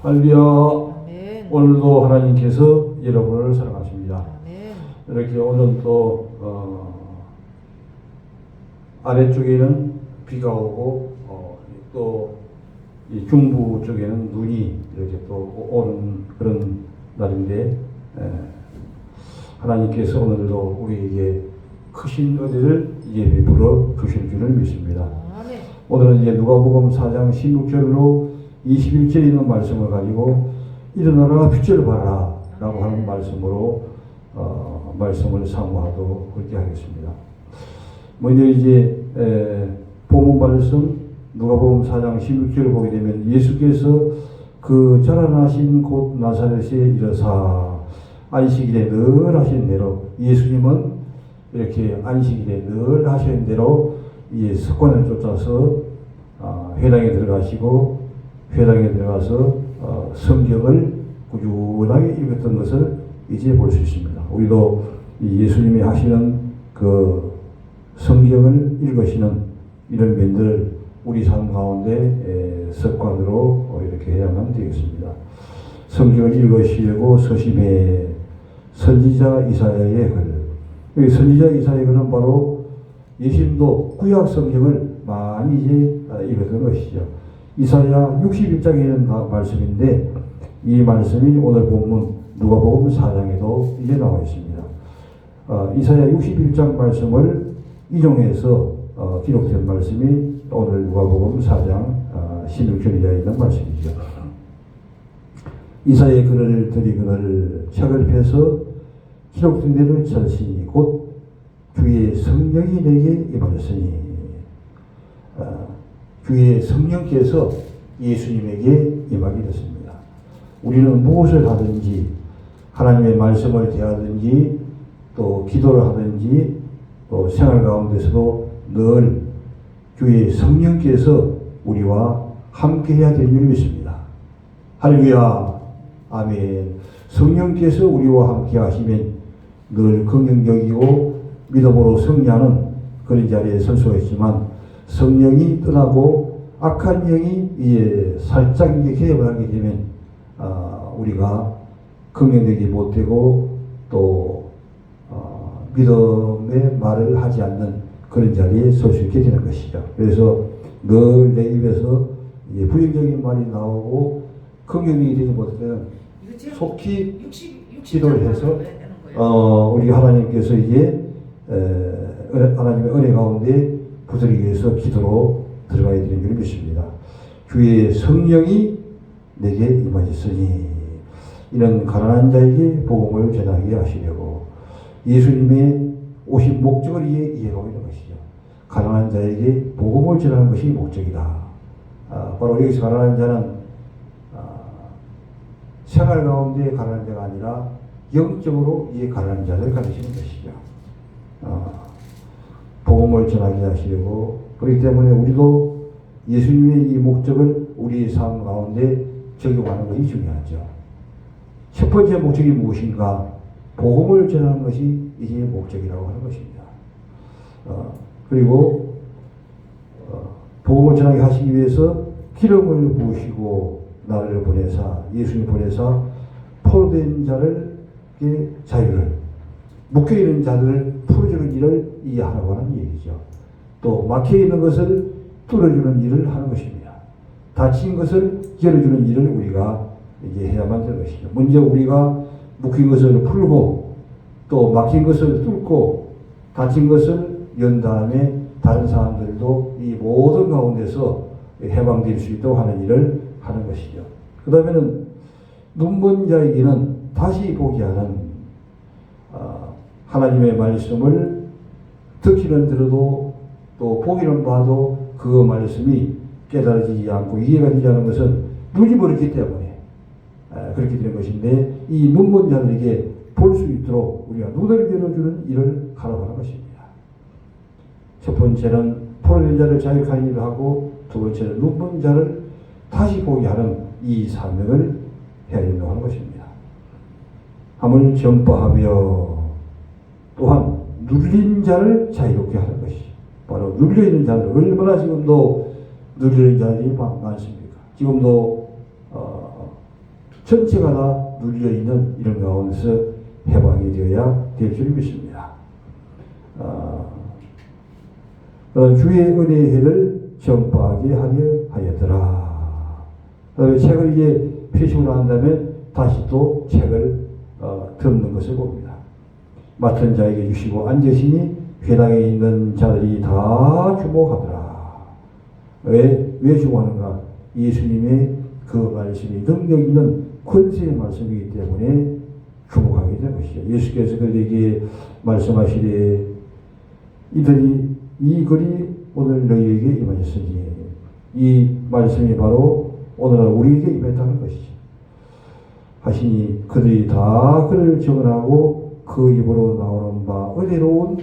할렐루야. 아멘. 오늘도 하나님께서 여러분을 사랑하십니다. 아멘. 이렇게 오늘 또 아래쪽에는 비가 오고 또 이 중부 쪽에는 눈이 이렇게 또 오는 그런 날인데 하나님께서 오늘도 우리에게 크신 은혜를 베풀어 주실 줄을 믿습니다. 아멘. 오늘은 이제 누가복음 4장 16절로 21절에 있는 말씀을 가지고 일어나라 빛을 발하라 라고 하는 말씀으로 말씀을 사모하도록 그렇게 하겠습니다. 먼저 이제 본문 말씀 누가복음 4장 16절을 보게 되면 예수께서 그 자라나신 곳 나사렛에 이르사 안식일에 늘 하신 대로 예수님은 이렇게 안식일에 늘 하시는 대로 이 습관을 쫓아서 회당에 들어가시고 회당에 들어가서 성경을 꾸준하게 읽었던 것을 이제 볼 수 있습니다. 우리도 예수님이 하시는 그 성경을 읽으시는 이런 면들을 우리 삶 가운데 습관으로 이렇게 해야만 되겠습니다. 성경을 읽으시려고 서심해 선지자 이사야의 글. 선지자 이사야의 글은 바로 예수님도 구약 성경을 많이 이제 읽었던 것이죠. 이사야 61장에 있는 말씀인데 이 말씀이 오늘 본문 누가복음 4장에도 이제 나와 있습니다. 이사야 61장 말씀을 인용해서 기록된 말씀이 오늘 누가복음 4장 16절에 있는 말씀이죠. 이사야의 글을 들이거늘 책을 펴서 기록된 대로 찾으시니 곧 주의 성령이 내게 임하셨으니 주의 성령께서 예수님에게 임하게 됐습니다. 우리는 무엇을 하든지 하나님의 말씀을 대하든지 또 기도를 하든지 또 생활 가운데서도 늘 주의 성령께서 우리와 함께 해야 되는 줄 믿습니다. 할렐루야. 아멘. 성령께서 우리와 함께 하시면 늘 긍정적이고 믿음으로 승리하는 그런 자리에 설 수가 있지만 성령이 떠나고 악한 영이 이제 살짝 이제 개입을 하게 되면 우리가 긍정되지 못하고 또 믿음의 말을 하지 않는 그런 자리에 설 수 있게 되는 것이죠. 그래서 늘 내 입에서 이제 부정적인 말이 나오고 긍정이 되지 못하면 속히 기도를 해서 우리 하나님께서 이제 하나님의 은혜 가운데 부서리기 위해서 기도로 들어가야 되는 줄 믿습니다. 주의 성령이 내게 임하셨으니 이런 가난한 자에게 복음을 전하게 하시려고 예수님의 오신 목적을 이해하고 있는 것이죠. 가난한 자에게 복음을 전하는 것이 목적이다. 바로 여기서 가난한 자는 생활 가운데 가난한 자가 아니라 영적으로 이 가난한 자를 가르치는 것이죠. 복음을 전하게 하시려고 그렇기 때문에 우리도 예수님의 이 목적을 우리의 삶 가운데 적용하는 것이 중요하죠. 첫 번째 목적이 무엇인가? 복음을 전하는 것이 이제 목적이라고 하는 것입니다. 그리고 복음을 전하게 하시기 위해서 기름을 부으시고 나를 보내사 예수님 보내사 포로된 자들에게 자유를 묶여있는 자들을 풀어주는 일을 이해하라고 하는 얘기죠. 또 막혀있는 것을 뚫어주는 일을 하는 것입니다. 닫힌 것을 열어주는 일을 우리가 이제 해야만 되는 것이죠. 먼저 우리가 묶인 것을 풀고 또 막힌 것을 뚫고 닫힌 것을 연 다음에 다른 사람들도 이 모든 가운데서 해방될 수 있도록 하는 일을 하는 것이죠. 그 다음에는 눈먼 자에게는 다시 보게 하는 하나님의 말씀을 듣기는 들어도 또 보기는 봐도 그 말씀이 깨달아지지 않고 이해가 되지 않는 것은 눈이 멀었기 때문에 그렇게 되는 것인데 이 눈먼 자들에게 볼 수 있도록 우리가 눈을 열어주는 일을 하라고 하는 것입니다. 첫 번째는 포로된 자를 자유하는 일을 하고 두 번째는 눈먼 자를 다시 보게 하는 이 사명을 해야 된다고 하는 것입니다. 함을 전파하며 또한 눌린 자를 자유롭게 하는 것이 바로 눌려있는 자들 얼마나 지금도 눌려있는 자들이 많습니까? 지금도 전체가 다 눌려있는 이런 가운데서 해방이 되어야 될 줄 믿습니다. 주의 은혜의 해를 전파하게 하려 하였더라. 책을 이제 표시고 난 다음에 다시 또 책을 덮는 것을 봅니다. 맡은 자에게 주시고 앉으시니 회당에 있는 자들이 다 주목하더라. 왜 주목하는가? 예수님의 그 말씀이 능력 있는 권세의 말씀이기 때문에 주목하게 된 것이죠. 예수께서 그들에게 말씀하시되 이 글이 오늘 너희에게 임하셨으니 이 말씀이 바로 오늘날 우리에게 임했다는 것이죠. 하시니 그들이 다 그를 증언하고 그 입으로 나오는 바 은혜로운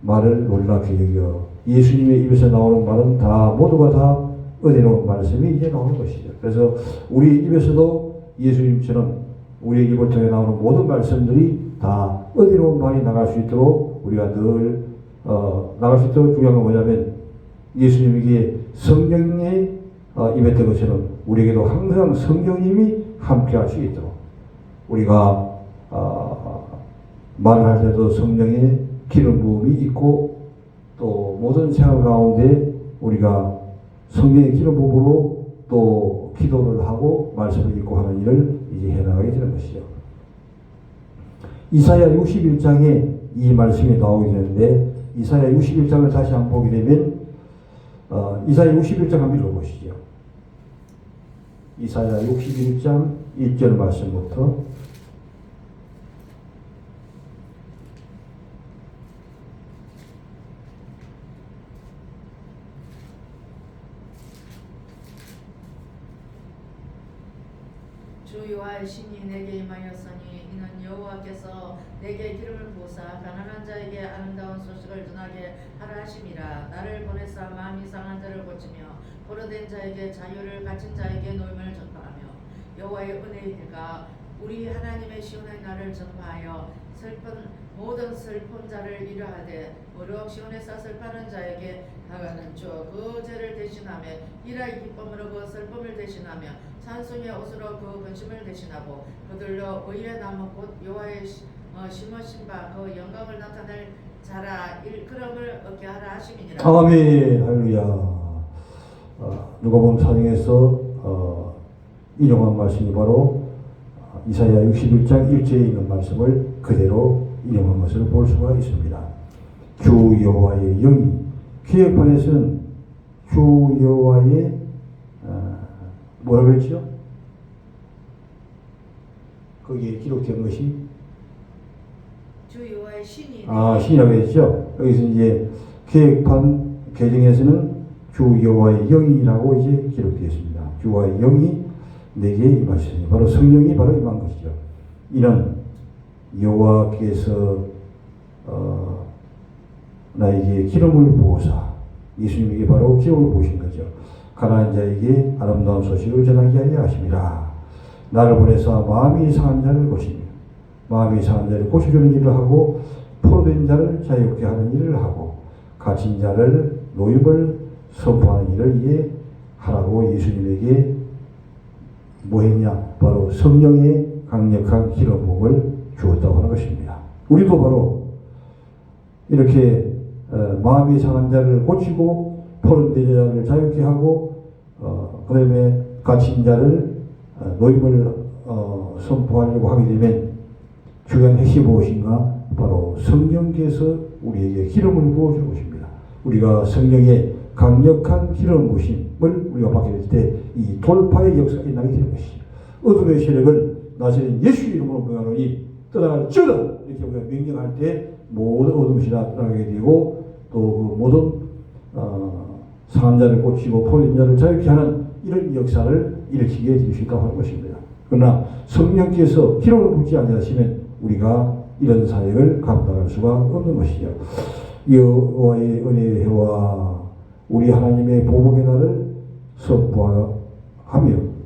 말을 놀랍게 여겨 예수님의 입에서 나오는 말은 다 모두가 다 은혜로운 말씀이 이제 나오는 것이죠. 그래서 우리 입에서도 예수님처럼 우리의 입을 통해 나오는 모든 말씀들이 다 은혜로운 말이 나갈 수 있도록 우리가 늘 나갈 수 있도록 중요한 건 뭐냐면 예수님에게 성령의 임했던 것처럼 우리에게도 항상 성령님이 함께 할 수 있도록 우리가 말을 할 때도 성령의 기름 부음이 있고 또 모든 생활 가운데 우리가 성령의 기름 부음으로 또 기도를 하고 말씀을 읽고 하는 일을 이제 해나가게 되는 것이죠. 이사야 61장에 이 말씀이 나오게 되는데 이사야 61장을 다시 한번 보게 되면 이사야 61장 한번 읽어보시죠. 이사야 61장 1절 말씀부터 주 여호와의 신이 내게 임하였으니 이는 여호와께서 내게 기름을 부으사 가난한 자에게 아름다운 소식을 전하게 하라 하심이라. 나를 보내사 마음이 상한 자를 고치며 포로된 자에게 자유를 갇힌 자에게 노임을 전파하며 여호와의 은혜의 해가 우리 하나님의 시온의 날을 전파하여 모든 슬픈 자를 이르하되 무력 시온에서 슬퍼하는 자에게 다가는 주 그 죄를 대신하며 이라의 기쁨으로 그 슬픔을 대신하며 찬송의 옷으로 그 근심을 대신하고 그들로 의의 나무 곧 여호와의 심으신 바 그 영광을 나타낼 자라 일컬음을 얻게 하라 하심이니라. 아멘. 할렐루야. 누가복음 4장에서 인용한 말씀이 바로 이사야 61장 1절에 있는 말씀을 그대로 인용한 것을 볼 수가 있습니다. 주 여호와의 영이 개혁판에서는 주 여호와의 뭐라고 했죠? 거기에 기록된 것이 주 여호와의 신이 신이라고 했죠. 여기서 이제 개혁판 개정에서는 주 여호와의 영이라고 이제 기록되어 있습니다. 주 여호와의 영이 내게 임하시니 바로 성령이 바로 임한 것이죠. 이는 여호와께서 나에게 기름을 부으사 예수님에게 바로 기름을 부으신 거죠. 가난한 자에게 아름다운 소식을 전하게 하려 하심이라. 나를 보내사 마음이 상한 자를 고치며 마음이 상한 자를 고쳐주는 일을 하고 포로된 자를 자유롭게 하는 일을 하고 갇힌 자를 노임을 선포하는 일을 이에 하라고 예수님에게 뭐 했냐? 바로 성령의 강력한 기름 부음을 주었다고 하는 것입니다. 우리도 바로 이렇게 마음이 상한 자를 고치고 포로된 자를 자유롭게 하고 그 다음에 갇힌 자를 노임을 선포하려고 하게 되면 중요한 핵심이 무엇인가? 바로 성령께서 우리에게 기름을 부어주는 것입니다. 우리가 성령의 강력한 기름 부으심을 우리가 받게 될 때 이 돌파의 역사가 일어나게 되는 것이죠. 어둠의 세력을 나서는 예수 이름으로 명하노니 떠나갈지어다 이렇게 우리가 명령할 때 모든 어둠이 다 떠나가게 되고 또 그 모든 상한 자를 고치고 포로된 자를 자유케 하는 이런 역사를 일으키게 될 수 있다고 하는 것입니다. 그러나 성령께서 기름을 붓지 않으시면 우리가 이런 사역을 감당할 수가 없는 것이죠. 여호와의 은혜의 해와 우리 하나님의 보복의 날을 선포하며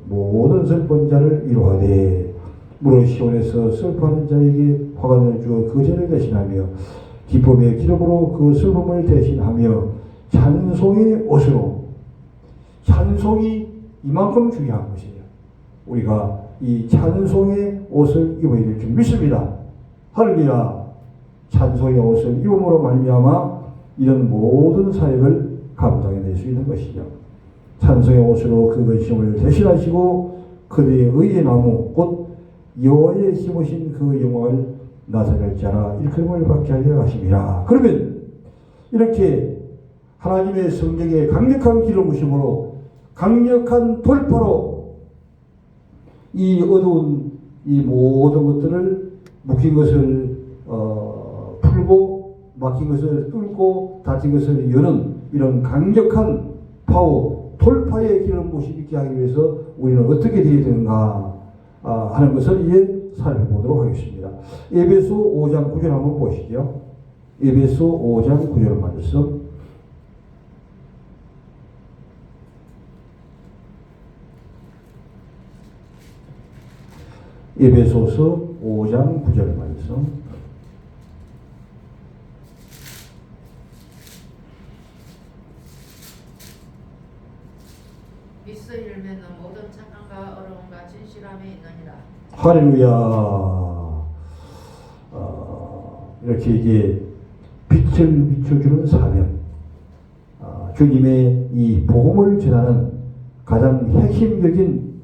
모든 슬픈 자를 위로하되 무릇 시온에서 슬퍼하는 자에게 화관을 주어 그 죄를 대신하며 기쁨의 기름으로 그 슬픔을 대신하며 찬송의 옷으로 찬송이 이만큼 중요한 것이에요. 우리가 이 찬송의 옷을 입어야 될 줄 믿습니다. 할렐루야. 찬송의 옷을 입음으로 말미암아 이런 모든 사역을 감당해낼 수 있는 것이죠. 찬송의 옷으로 그 근심을 대신하시고 그대의 의의 나무 곧 여호와의 심으신 그 영광을 나타낼 자라 일컬음을 받게 하려 하심이라. 그러면 이렇게 하나님의 성경의 강력한 기름 부심으로 강력한 돌파로 이 어두운 이 모든 것들을 묶인 것을 풀고 막힌 것을 뚫고 닫힌 것을 여는 이런 강력한 파워 돌파의 기름 부심 있게 하기 위해서 우리는 어떻게 되어야 되는가 하는 것을 이제 살펴보도록 하겠습니다. 에베소 5장 9절 한번 보시죠. 에베소 5장 9절 말씀. 에베소서 5장 9절 말씀. 미스 열매는 모든 착함과 어려움과 진실함에 있느니라. 할렐루야. 이렇게 이제 빛을 비춰주는 사명. 주님의 이 복음을 전하는 가장 핵심적인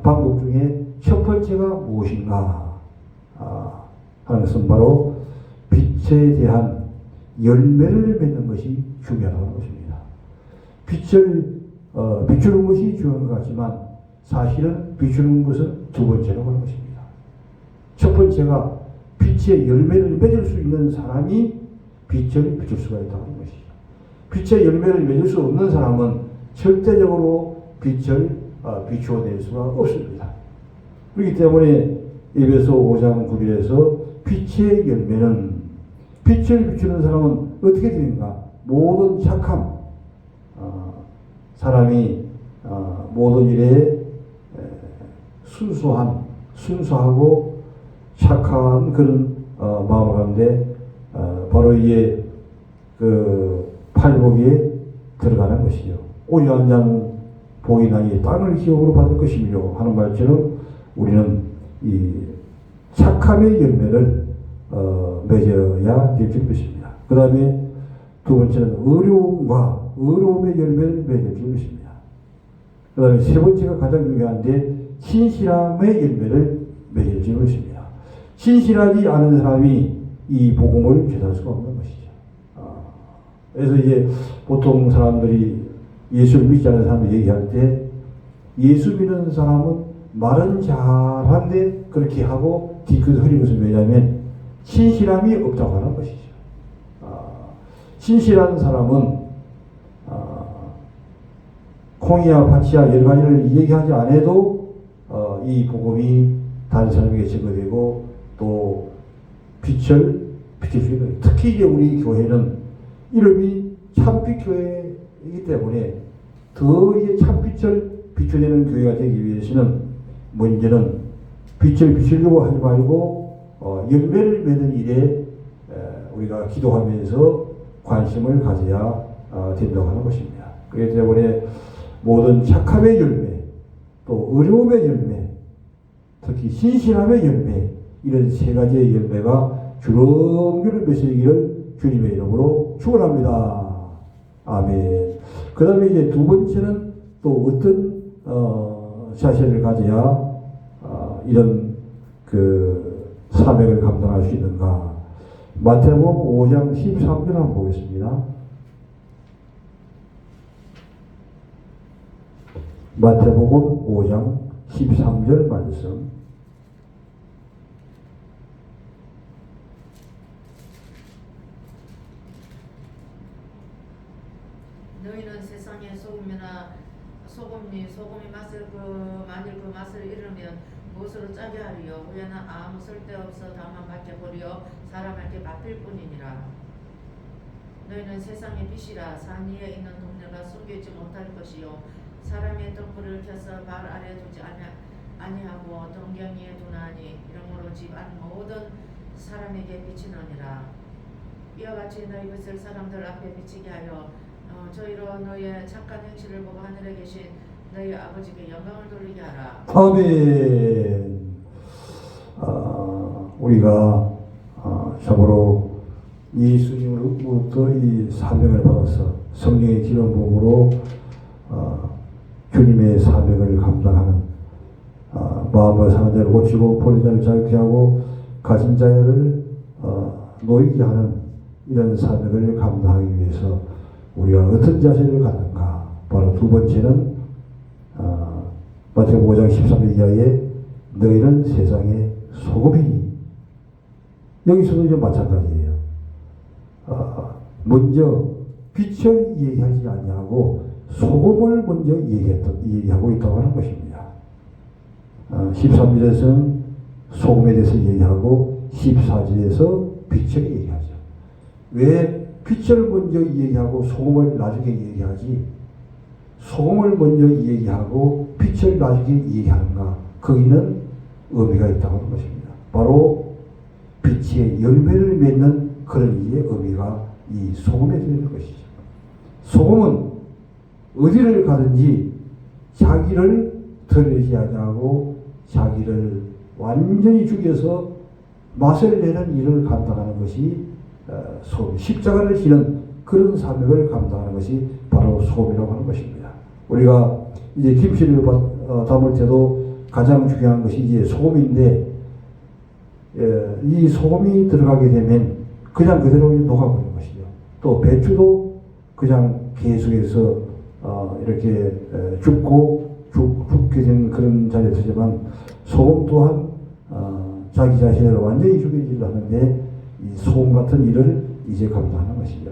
방법 중에 첫 번째가 무엇인가 하는 것은 바로 빛에 대한 열매를 맺는 것이 중요하다는 것입니다. 빛을 비추는 것이 중요한 것 같지만 사실은 비추는 것은 두 번째라고 하는 것입니다. 첫 번째가 빛의 열매를 맺을 수 있는 사람이 빛을 비출 수가 있다는 것이죠. 빛의 열매를 맺을 수 없는 사람은 절대적으로 빛을 비추어낼 수가 없습니다. 그렇기 때문에 에베소 5장 9절에서 빛의 열매는 빛을 비추는 사람은 어떻게 되는가? 모든 착함, 사람이 모든 일에 순수하고 착한 그런 마음을 하는데 바로 이게 그 팔복에 들어가는 것이죠. 오리 한 장 복이 나니 땅을 기업으로 받을 것이며 하는 말처럼 우리는 이 착함의 열매를 맺어야 될 것입니다. 그 다음에 두 번째는 어려움의 열매를 맺을 것입니다. 그 다음에 세 번째가 가장 중요한데 신실함의 열매를 맺을 것입니다. 신실하지 않은 사람이 이 복음을 전할 수가 없는 것이죠. 그래서 이제 보통 사람들이 예수를 믿지 않는 사람들 얘기할 때 예수 믿는 사람은 말은 잘한데 그렇게 하고 뒤끝 흐린 것은 왜냐하면 신실함이 없다고 하는 것이죠. 신실한 사람은 콩이야 밭이야 여러 가지를 얘기하지 않아도 이 복음이 다른 사람에게 증거되고 또 빛을 비칠 수 있는, 특히 이제 우리 교회는 이름이 참빛교회이기 때문에 더 이제 참빛을 비춰내는 교회가 되기 위해서는 먼저는 빛을 비추려고 하지 말고 열매를 맺는 일에 우리가 기도하면서 관심을 가져야 된다고 하는 것입니다. 그렇기 때문에 모든 착함의 열매, 또 어려움의 열매, 특히 신실함의 열매, 이런 세 가지의 열매가 주렁주렁 맺어지기를 주님의 이름으로 축원합니다. 아멘. 그 다음에 이제 두 번째는 또 어떤 자세를 가져야 이런 그 사명을 감당할 수 있는가. 마태복음 5장 13절 한번 보겠습니다. 마태복음 5장 13절 말씀. 너희는 세상의 소금이나 소금이 만일 그 맛을 잃으면 무엇으로 짜게 하리요? 후에는 아무 쓸데없어 다만 밖에 버려 사람에게 맡길 뿐이니라. 너희는 세상의 빛이라. 산 위에 있는 동네가 숨기지 못할 것이요 사람의 등불을 켜서 발 아래 두지 아니하고 동경 위에 두나니 이러므로 집안 모든 사람에게 비치느니라. 이와 같이 너희 빛을 사람들 앞에 비치게 하여 저희로 너희의 착한 행실을 보고 하늘에 계신 너희 아버지께 영광을 돌리게 하라. 아멘. 우리가 참으로 예수님으로부터 이 사명을 받아서 성령의 기름 부음으로 주님의 사명을 감당하는 마음을 상한 자를 고치고 보낸 자를 자유케 하고 가진 자를 놓이게 하는 이런 사명을 감당하기 위해서 우리가 어떤 자세를 갖는가. 바로 두 번째는 마태복음 5장 13절 이하에 너희는 세상의 소금이니. 여기서도 이제 마찬가지예요. 먼저 빛을 얘기하지 아니하고 소금을 먼저 얘기하고 있다고 하는 것입니다. 13절에서는 소금에 대해서 얘기하고 14절에서 빛을 얘기하죠. 왜 빛을 먼저 얘기하고 소금을 나중에 얘기하지? 소금을 먼저 얘기하고 빛을 나중에 얘기하는가? 거기는 의미가 있다고 하는 것입니다. 바로 빛의 열매를 맺는 그런 이의 의미가 이 소금에 들어있는 것이죠. 소금은 어디를 가든지 자기를 드러내지 아니하고 자기를 완전히 죽여서 맛을 내는 일을 감당하는 것이 소금, 십자가를 지는 그런 사명을 감당하는 것이 바로 소금이라고 하는 것입니다. 우리가 이제 김치를 담을 때도 가장 중요한 것이 이제 소금인데, 이 소금이 들어가게 되면 그냥 그대로 녹아버리는 것이죠. 또 배추도 그냥 계속해서 이렇게 죽게 된 그런 자리에 서지만 소금 또한 자기 자신을 완전히 죽이지도 하는데 이 소금 같은 일을 이제 감당하는 것이죠.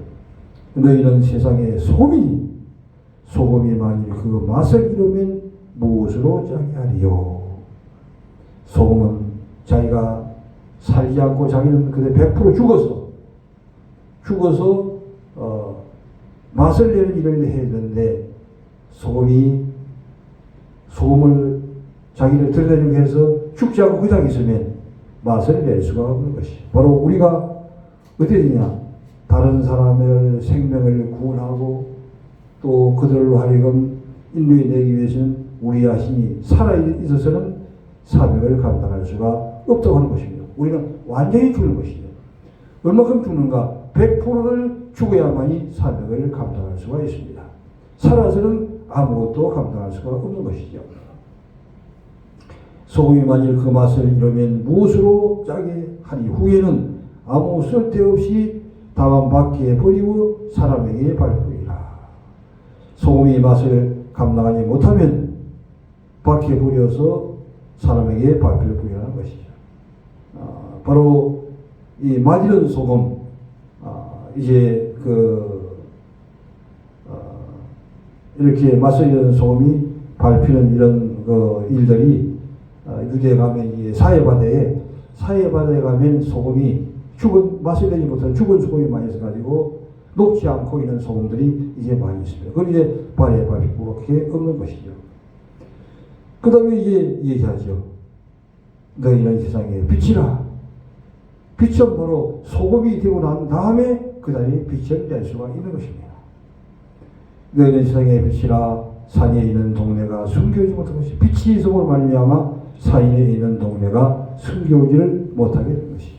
너희는 세상의 소금이, 소금이 만일 그 맛을 잃으면 무엇으로 짜게 하리요. 소금은 자기가 살지 않고 자기는 그대 100% 죽어서 맛을 내는 일을 해야 되는데 소금을 자기를 드러내려고 해서 죽지 않고 그냥 있으면 맛을 낼 수가 없는 것이. 바로 우리가 어떻게 되냐? 다른 사람의 생명을 구원하고 또 그들로 하여금 인류에 내기 위해서는 우리 자신이 살아있어서는 사명을 감당할 수가 없다고 하는 것입니다. 우리는 완전히 죽는 것이죠. 얼마큼 죽는가? 100%를 죽어야만이 사명을 감당할 수가 있습니다. 살아서는 아무것도 감당할 수가 없는 것이죠. 소금이 만일 그 맛을 잃으면 무엇으로 짜게 하니 후에는 아무 쓸데없이 다만 밖에 버리고 사람에게 발부이라. 소금이 맛을 감당하지 못하면 밖에 버려서 사람에게 발표를 부여하는 것이죠. 바로 이 맛있는 소금, 이제 이렇게 맛을 잃은 소금이 밟히는 이런 일들이 유대에 가면 사해바다에 가면 소금이 맛을 내지 못하는 죽은 소금이 많이 있어가지고 녹지 않고 있는 소금들이 이제 많이 있습니다. 그건 이제 발에 밟히고 그렇게 없는 것이죠. 그 다음에 이제 얘기하죠. 너희는 세상에 빛이라. 빛은 바로 소금이 되고 난 다음에 그 다음에 빛을 낼 수가 있는 것입니다. 너희는 세상에 빛이라. 산에 있는 동네가 숨겨오지 못한 것이 빛이 있음으로 말미암아 산에 있는 동네가 숨겨오지를 못하게 된 것이죠.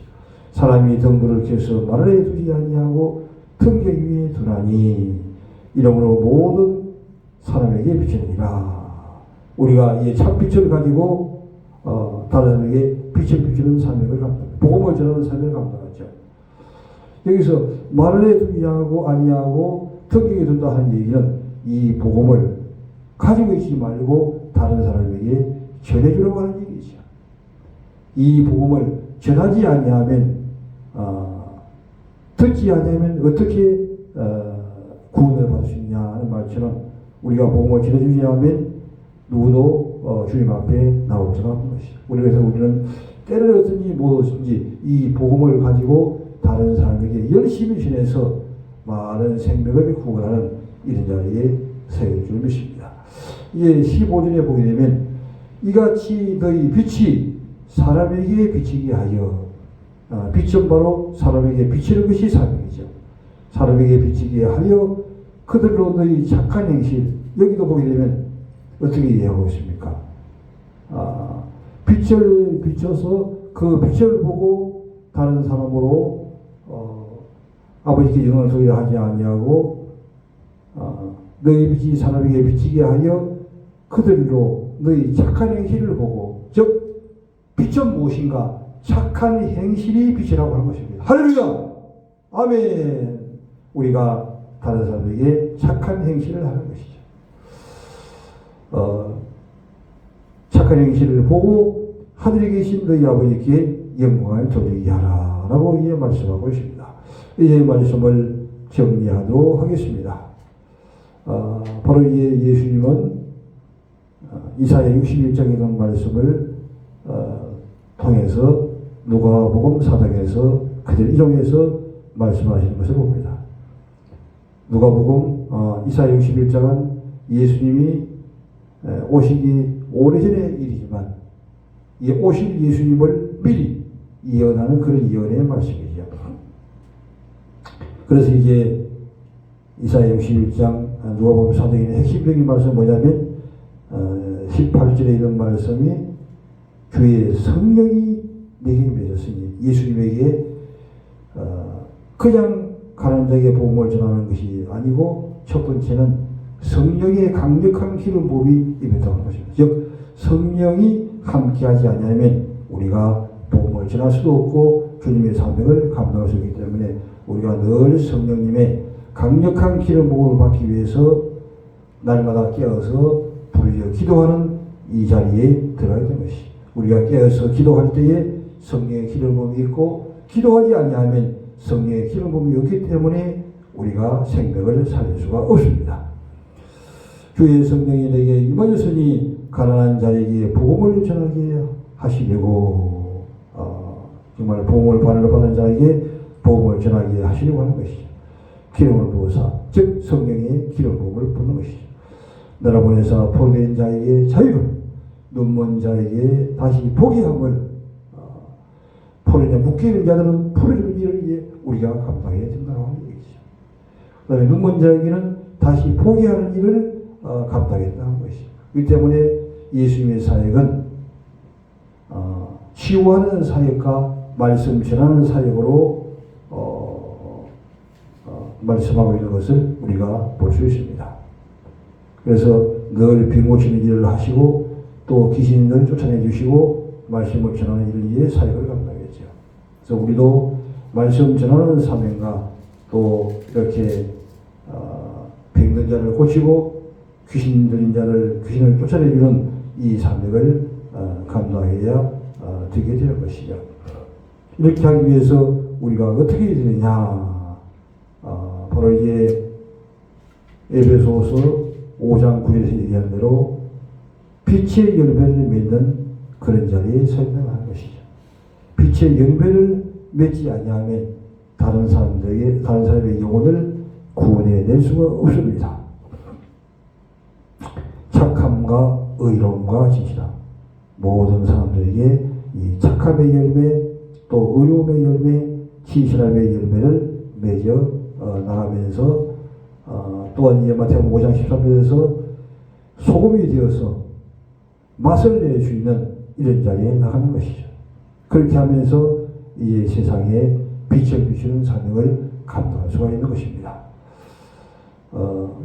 사람이 등불을 켜서 마루에 두지 아니하고 등경 위에 두나니 이러므로 모든 사람에게 비추느니라. 우리가 이 참빛을 가지고 다른 사람에게 빛을 비추는 사명을 감당합니다. 복음을 전하는 사명을 감당하죠. 여기서 마루에 두지 아니하고 등경에 둔다 하는 얘기는 이 복음을 가지고 있지 말고 다른 사람에게 전해주려고 하는 얘기죠. 이 복음을 전하지 아니하면 듣지 아니하면 어떻게 구원을 받을 수 있냐 하는 말처럼 우리가 복음을 전해주지 않으면 누구도 주님 앞에 나올 수가 없는 것이죠. 그래서 우리는 때를 얻든지 무엇인지 이 복음을 가지고 다른 사람에게 열심히 전해서 많은 생명을 구원하는 이런 자리에 서야 줄 믿습니다. 이게 15절에 보게 되면 이같이 너희 빛이 사람에게 비치게 하여, 빛은 바로 사람에게 비치는 것이 사명이죠. 사람에게 비치게 하여 그들로 너희 착한 행실, 여기도 보게 되면 어떻게 이해하고 있습니까? 빛을 비춰서 그 빛을 보고 다른 사람으로 아버지께 영광을 돌리려 하지 아니하고 너희 빛이 사람에게 비치게 하여 그들로 너희 착한 행실을 보고, 즉 빛은 무엇인가? 착한 행실이 빛이라고 하는 것입니다. 할렐루야! 아멘! 우리가 다른 사람에게 착한 행실을 하는 것이죠. 착한 행실을 보고 하늘에 계신 너희 아버지께 영광을 돌리게 하라 라고 이제 말씀하고 있습니다. 이제 말씀을 정리하도록 하겠습니다. 바로 이제 예수님은 이사야 61장에 있는 말씀을 통해서 누가복음 4장에서 그대로 인용해서 말씀하시는 것을 봅니다. 누가복음 이사야 61장은 예수님이 오시기 오래전의 일이지만 이 오실 예수님을 미리 예언하는 그런 예언의 말씀이죠. 그래서 이제 이사야 61장 누가복음 4장의 핵심적인 말씀은 뭐냐면 18절에 있는 말씀이 주의 성령이 내게 맺었으니, 예수님에게 그냥 가난 자에게 복음을 전하는 것이 아니고 첫 번째는 성령의 강력한 기름 부음이 임했다는 것입니다. 즉 성령이 함께하지 않으면 우리가 복음을 전할 수도 없고 주님의 사명을 감당할 수 없기 때문에 우리가 늘 성령님의 강력한 기름 부음을 받기 위해서 날마다 깨어서 부르짖어 기도하는 이 자리에 들어가야 되는 것이, 우리가 깨어서 기도할 때에 성령의 기름 부음이 있고 기도하지 아니하면 성령의 기름 부음이 없기 때문에 우리가 생명을 살릴 수가 없습니다. 주의 성령이 내게 임하였으니 가난한 자에게 복음을 전하게 하시려고, 정말 복음을 받는 자에게 복음을 전하게 하시려고 하는 것이죠. 기름을 부어서, 즉 성령의 기름 부음을 붓는 것이죠. 나라 보내사 포로된 자에게 자유를, 눈먼 자에게 다시 보게 함을, 포로에 묶이는 자들은 풀어주는 일을 위해 우리가 감당해야 된다고 하는 얘기죠. 그 다음에 눈먼 자에게는 다시 보게 하는 일을 감당했다는 것이죠. 그 때문에 예수님의 사역은 치유하는 사역과 말씀 전하는 사역으로 말씀하고 있는 것을 우리가 볼 수 있습니다. 그래서 늘 병 고치는 일을 하시고 또 귀신을 쫓아내 주시고 말씀을 전하는 일을 위해 사역을 감당했죠. 그래서 우리도 말씀 전하는 사명과 또 이렇게 병든 자를 고치고 귀신 들린 자를 귀신을 쫓아내주는 이 사명을 감당해야 되게 되는 것이죠. 이렇게 하기 위해서 우리가 어떻게 해야 되느냐? 바로 이제 에베소서 5장 9절에서 얘기한 대로 빛의 열매를 맺는 그런 자리에 설명하는 것이죠. 빛의 열매를 맺지 아니하면 다른 사람의 영혼을 구원해낼 수가 없습니다. 착함과 의로움과 진실함, 모든 사람들에게 이 착함의 열매, 또 의로움의 열매, 진실함의 열매를 맺어 나가면서 또한 이제 마태복음 5장 13절에서 소금이 되어서 맛을 낼 수 있는 이런 자리에 나가는 것이죠. 그렇게 하면서 이제 세상에 빛을 비추는 사명을 감당할 수가 있는 것입니다.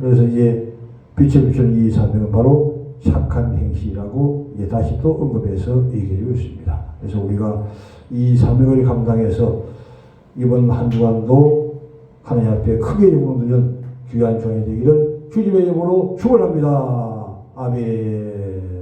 그래서 이제 빛을 비추는 이 사명은 바로 착한 행실이라고 이제 다시 또 언급해서 얘기해주고 있습니다. 그래서 우리가 이 사명을 감당해서 이번 한 주간도 하나님 앞에 크게 영광 드리는 귀한 종이 되기를 주님의 이름으로 축원합니다. 아멘.